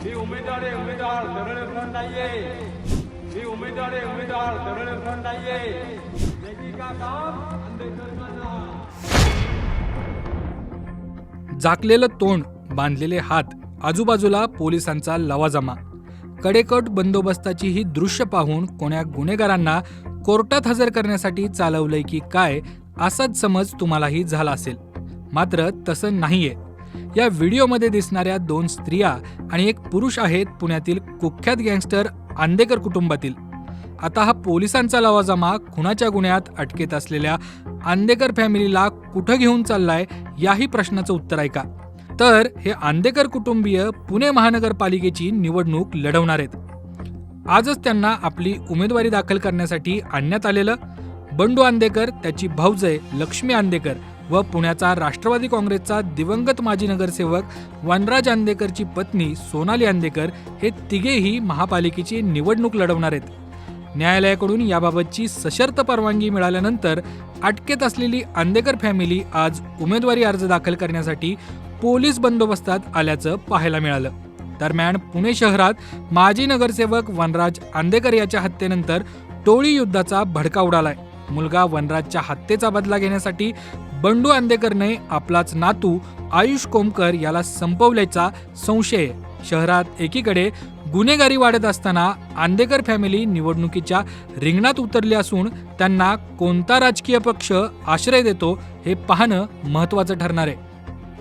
मी उमेदवार आहे, उमेदवार दरड फ्रंट नाहीये. मी उमेदवार आहे, उमेदवार दरड फ्रंट नाहीये. याची का काम आंबेडकरांना. झाकलेलं तोंड, बांधलेले हात, आजूबाजूला पोलिसांचा लवाजमा. कडेकट बंदोबस्ताची ही दृश्य पाहून कोण्या गुन्हेगारांना कोर्टात हजर करण्यासाठी चालवलंय की काय असाच समज तुम्हालाही झाला असेल. मात्र तसं नाहीये. या व्हिडिओमध्ये दिसणाऱ्या 2 स्त्रिया आणि एक पुरुष आहेत पुण्यातील कुख्यात गँगस्टर आंदेकर कुटुंबातील. आता हा पोलिसांचा लवाजमा खुनाच्या गुन्ह्यात अटकेत असलेल्या आंदेकर फॅमिलीला कुठं घेऊन चाललाय याही प्रश्नाचं उत्तर ऐका. तर हे आंदेकर कुटुंबीय पुणे महानगरपालिकेची निवडणूक लढवणार आहेत. आजच त्यांना आपली उमेदवारी दाखल करण्यासाठी आणण्यात आलेलं. बंडू आंदेकर, त्याची भाऊजय लक्ष्मी आंदेकर व पुण्याचा राष्ट्रवादी काँग्रेसचा दिवंगत माजी नगरसेवक वनराज आंदेकरची पत्नी सोनाली आंदेकर हे तिघेही महापालिकेची निवडणूक लढवणार आहेत. न्यायालयाकडून याबाबतची सशर्त परवानगी मिळाल्यानंतर अटकेत असलेली आंदेकर फॅमिली आज उमेदवारी अर्ज दाखल करण्यासाठी पोलीस बंदोबस्तात आल्याचं पाहायला मिळालं. दरम्यान पुणे शहरात माजी नगरसेवक वनराज आंदेकर याच्या हत्येनंतर टोळी युद्धाचा भडका उडालाय. मुलगा वनराजच्या हत्येचा बदला घेण्यासाठी बंडू आंदेकरने आपलाच नातू आयुष कोमकर याला संपवल्याचा संशय. शहरात एकीकडे गुन्हेगारी वाढत असताना आंदेकर फॅमिली निवडणुकीच्या रिंगणात उतरली असून त्यांना कोणता राजकीय पक्ष आश्रय देतो हे पाहणं महत्त्वाचं ठरणार आहे.